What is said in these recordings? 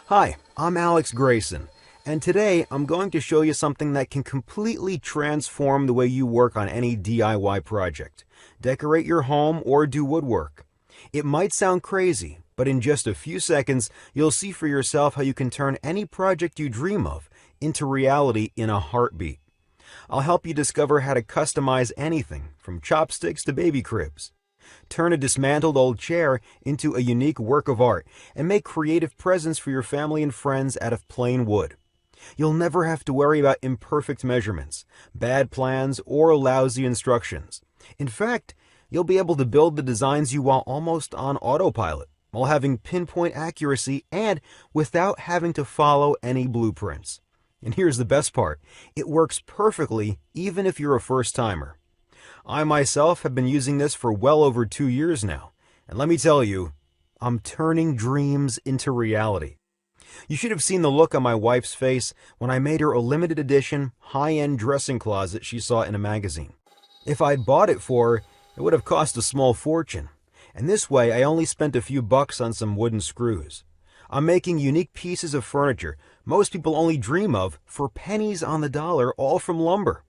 Hi, I'm Alex Grayson, and today I'm going to show you something that can completely transform the way you work on any DIY project. Decorate your home or do woodwork. It might sound crazy, but in just a few seconds, you'll see for yourself how you can turn any project you dream of into reality in a heartbeat. I'll help you discover how to customize anything from chopsticks to baby cribs. Turn a dismantled old chair into a unique work of art and make creative presents for your family and friends out of plain wood. You'll never have to worry about imperfect measurements, bad plans, or lousy instructions. In fact, you'll be able to build the designs you want almost on autopilot, while having pinpoint accuracy and without having to follow any blueprints. And here's the best part, it works perfectly even if you're a first-timer. I myself have been using this for well over 2 years now, and let me tell you, I'm turning dreams into reality. You should have seen the look on my wife's face when I made her a limited edition, high-end dressing closet she saw in a magazine. If I'd bought it for her, it would have cost a small fortune, and this way I only spent a few bucks on some wooden screws. I'm making unique pieces of furniture most people only dream of for pennies on the dollar, all from lumber.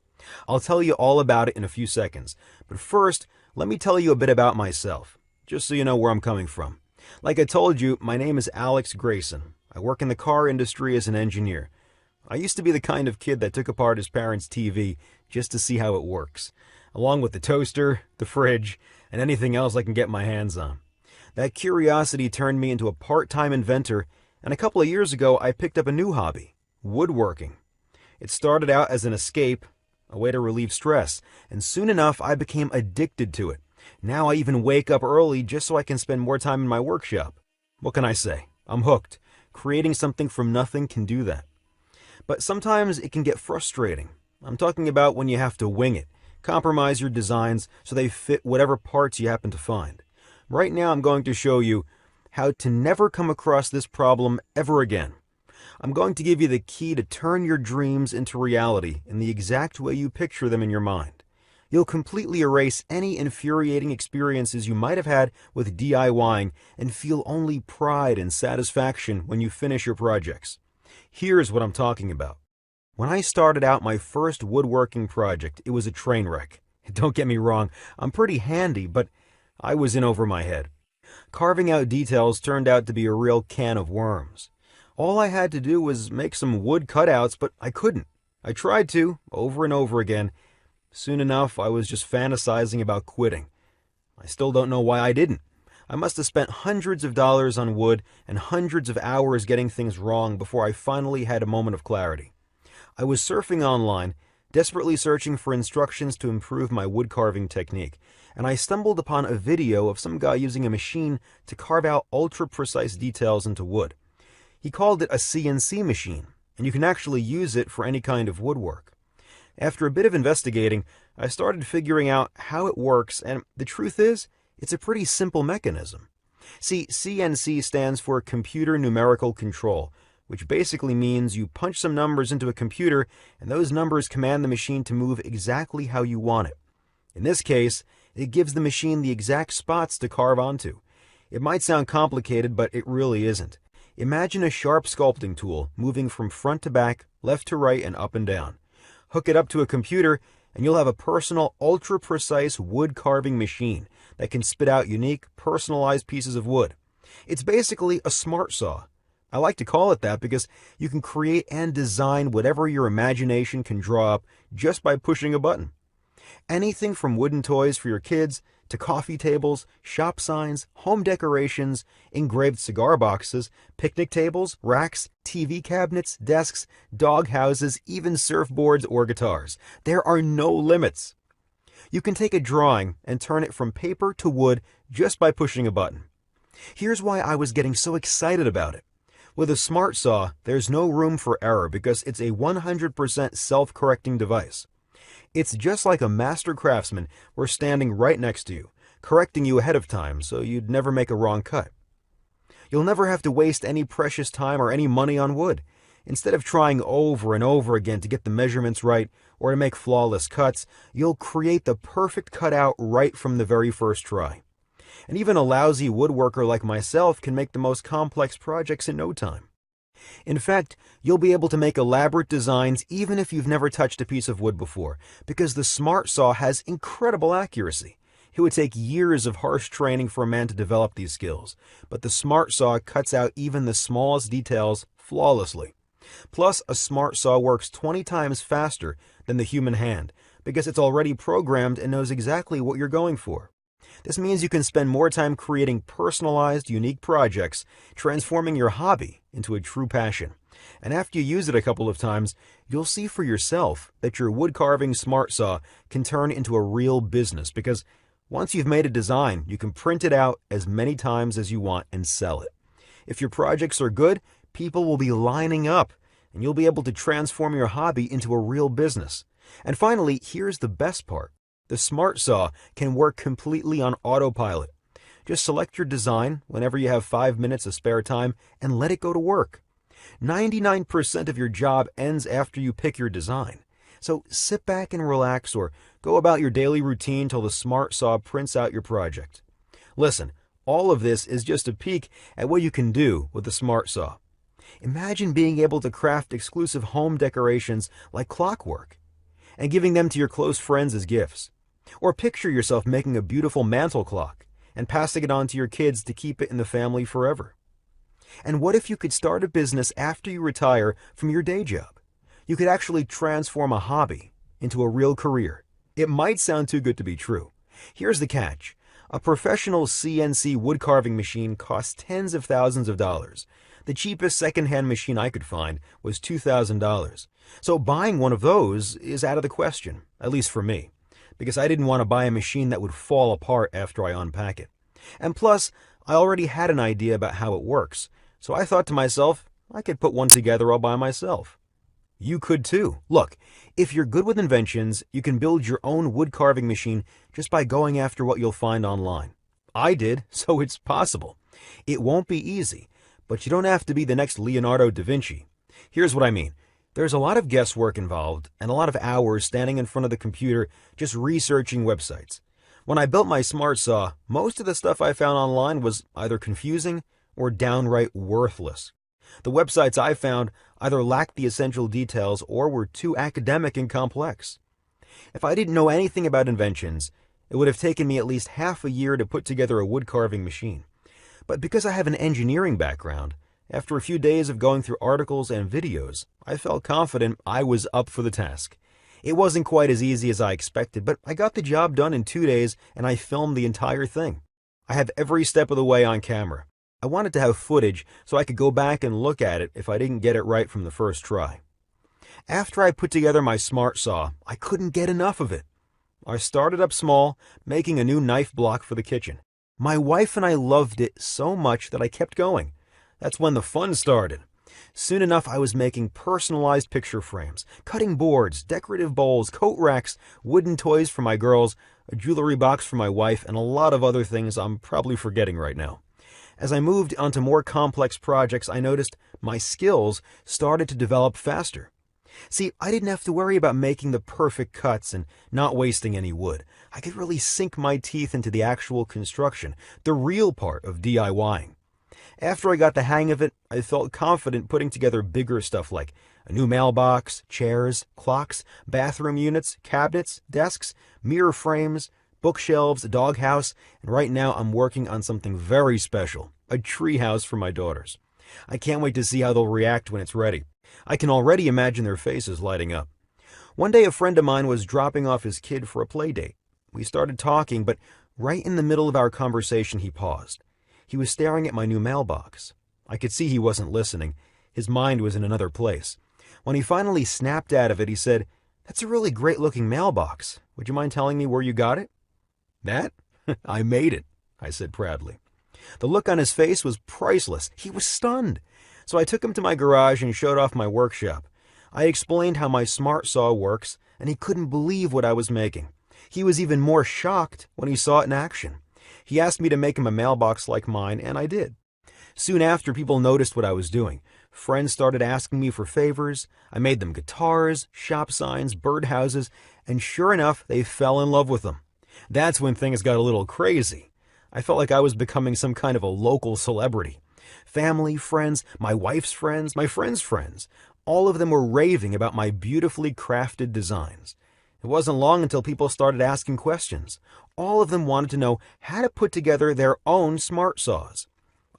I'll tell you all about it in a few seconds, but first, let me tell you a bit about myself, just so you know where I'm coming from. Like I told you, my name is Alex Grayson. I work in the car industry as an engineer. I used to be the kind of kid that took apart his parents' TV just to see how it works, along with the toaster, the fridge, and anything else I can get my hands on. That curiosity turned me into a part-time inventor, and a couple of years ago I picked up a new hobby, woodworking. It started out as an escape, a way to relieve stress, and soon enough I became addicted to it. Now I even wake up early just so I can spend more time in my workshop. What can I say? I'm hooked. Creating something from nothing can do that. But sometimes it can get frustrating. I'm talking about when you have to wing it, compromise your designs so they fit whatever parts you happen to find. Right now I'm going to show you how to never come across this problem ever again. I'm going to give you the key to turn your dreams into reality in the exact way you picture them in your mind. You'll completely erase any infuriating experiences you might have had with DIYing and feel only pride and satisfaction when you finish your projects. Here's what I'm talking about. When I started out my first woodworking project, it was a train wreck. Don't get me wrong, I'm pretty handy, but I was in over my head. Carving out details turned out to be a real can of worms. All I had to do was make some wood cutouts, but I couldn't. I tried to, over and over again. Soon enough, I was just fantasizing about quitting. I still don't know why I didn't. I must have spent hundreds of dollars on wood and hundreds of hours getting things wrong before I finally had a moment of clarity. I was surfing online, desperately searching for instructions to improve my wood carving technique, and I stumbled upon a video of some guy using a machine to carve out ultra-precise details into wood. He called it a CNC machine, and you can actually use it for any kind of woodwork. After a bit of investigating, I started figuring out how it works, and the truth is, it's a pretty simple mechanism. See, CNC stands for Computer Numerical Control, which basically means you punch some numbers into a computer, and those numbers command the machine to move exactly how you want it. In this case, it gives the machine the exact spots to carve onto. It might sound complicated, but it really isn't. Imagine a sharp sculpting tool moving from front to back, left to right, and up and down. Hook it up to a computer, and you'll have a personal, ultra-precise wood carving machine that can spit out unique, personalized pieces of wood. It's basically a smart saw. I like to call it that because you can create and design whatever your imagination can draw up just by pushing a button. Anything from wooden toys for your kids to coffee tables, shop signs, home decorations, engraved cigar boxes, picnic tables, racks, TV cabinets, desks, dog houses, even surfboards or guitars. There are no limits. You can take a drawing and turn it from paper to wood just by pushing a button. Here's why I was getting so excited about it. With a smart saw, there's no room for error because it's a 100% self-correcting device. It's just like a master craftsman were standing right next to you, correcting you ahead of time so you'd never make a wrong cut. You'll never have to waste any precious time or any money on wood. Instead of trying over and over again to get the measurements right or to make flawless cuts, you'll create the perfect cutout right from the very first try. And even a lousy woodworker like myself can make the most complex projects in no time. In fact, you'll be able to make elaborate designs even if you've never touched a piece of wood before, because the Smart Saw has incredible accuracy. It would take years of harsh training for a man to develop these skills, but the Smart Saw cuts out even the smallest details flawlessly. Plus, a Smart Saw works 20 times faster than the human hand, because it's already programmed and knows exactly what you're going for. This means you can spend more time creating personalized, unique projects, transforming your hobby into a true passion. And after you use it a couple of times, you'll see for yourself that your wood carving Smart Saw can turn into a real business, because once you've made a design, you can print it out as many times as you want and sell it. If your projects are good, people will be lining up, and you'll be able to transform your hobby into a real business. And finally, here's the best part. The Smart Saw can work completely on autopilot. Just select your design whenever you have 5 minutes of spare time and let it go to work. 99% of your job ends after you pick your design. So sit back and relax, or go about your daily routine till the Smart Saw prints out your project. Listen, all of this is just a peek at what you can do with the Smart Saw. Imagine being able to craft exclusive home decorations like clockwork and giving them to your close friends as gifts. Or picture yourself making a beautiful mantel clock and passing it on to your kids to keep it in the family forever. And what if you could start a business after you retire from your day job? You could actually transform a hobby into a real career. It might sound too good to be true. Here's the catch. A professional CNC wood carving machine costs tens of thousands of dollars. The cheapest second-hand machine I could find was $2,000. So buying one of those is out of the question, at least for me, because I didn't want to buy a machine that would fall apart after I unpack it. And plus, I already had an idea about how it works, so I thought to myself, I could put one together all by myself. You could too. Look, if you're good with inventions, you can build your own wood carving machine just by going after what you'll find online. I did, so it's possible. It won't be easy, but you don't have to be the next Leonardo da Vinci. Here's what I mean. There's a lot of guesswork involved and a lot of hours standing in front of the computer just researching websites. When I built my Smart Saw, most of the stuff I found online was either confusing or downright worthless. The websites I found either lacked the essential details or were too academic and complex. If I didn't know anything about inventions, it would have taken me at least half a year to put together a wood carving machine. But because I have an engineering background, after a few days of going through articles and videos, I felt confident I was up for the task. It wasn't quite as easy as I expected, but I got the job done in 2 days and I filmed the entire thing. I have every step of the way on camera. I wanted to have footage so I could go back and look at it if I didn't get it right from the first try. After I put together my Smart Saw, I couldn't get enough of it. I started up small, making a new knife block for the kitchen. My wife and I loved it so much that I kept going. That's when the fun started. Soon enough, I was making personalized picture frames, cutting boards, decorative bowls, coat racks, wooden toys for my girls, a jewelry box for my wife, and a lot of other things I'm probably forgetting right now. As I moved onto more complex projects, I noticed my skills started to develop faster. See, I didn't have to worry about making the perfect cuts and not wasting any wood. I could really sink my teeth into the actual construction, the real part of DIYing. After I got the hang of it, I felt confident putting together bigger stuff like a new mailbox, chairs, clocks, bathroom units, cabinets, desks, mirror frames, bookshelves, a doghouse, and right now I'm working on something very special, a treehouse for my daughters. I can't wait to see how they'll react when it's ready. I can already imagine their faces lighting up. One day a friend of mine was dropping off his kid for a play date. We started talking, but right in the middle of our conversation he paused. He was staring at my new mailbox. I could see he wasn't listening. His mind was in another place. When he finally snapped out of it, he said, "That's a really great-looking mailbox. Would you mind telling me where you got it?" "That? I made it," I said proudly. The look on his face was priceless. He was stunned. So I took him to my garage and showed off my workshop. I explained how my Smart Saw works, and he couldn't believe what I was making. He was even more shocked when he saw it in action. He asked me to make him a mailbox like mine, and I did. Soon after, people noticed what I was doing. Friends started asking me for favors. I made them guitars, shop signs, birdhouses, and sure enough, they fell in love with them. That's when things got a little crazy. I felt like I was becoming some kind of a local celebrity. Family, friends, my wife's friends, my friends' friends, all of them were raving about my beautifully crafted designs. It wasn't long until people started asking questions. All of them wanted to know how to put together their own smart saws.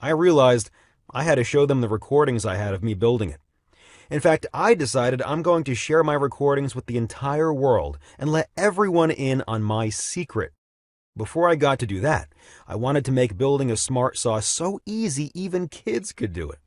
I realized I had to show them the recordings I had of me building it. In fact, I decided I'm going to share my recordings with the entire world and let everyone in on my secret. Before I got to do that, I wanted to make building a smart saw so easy even kids could do it.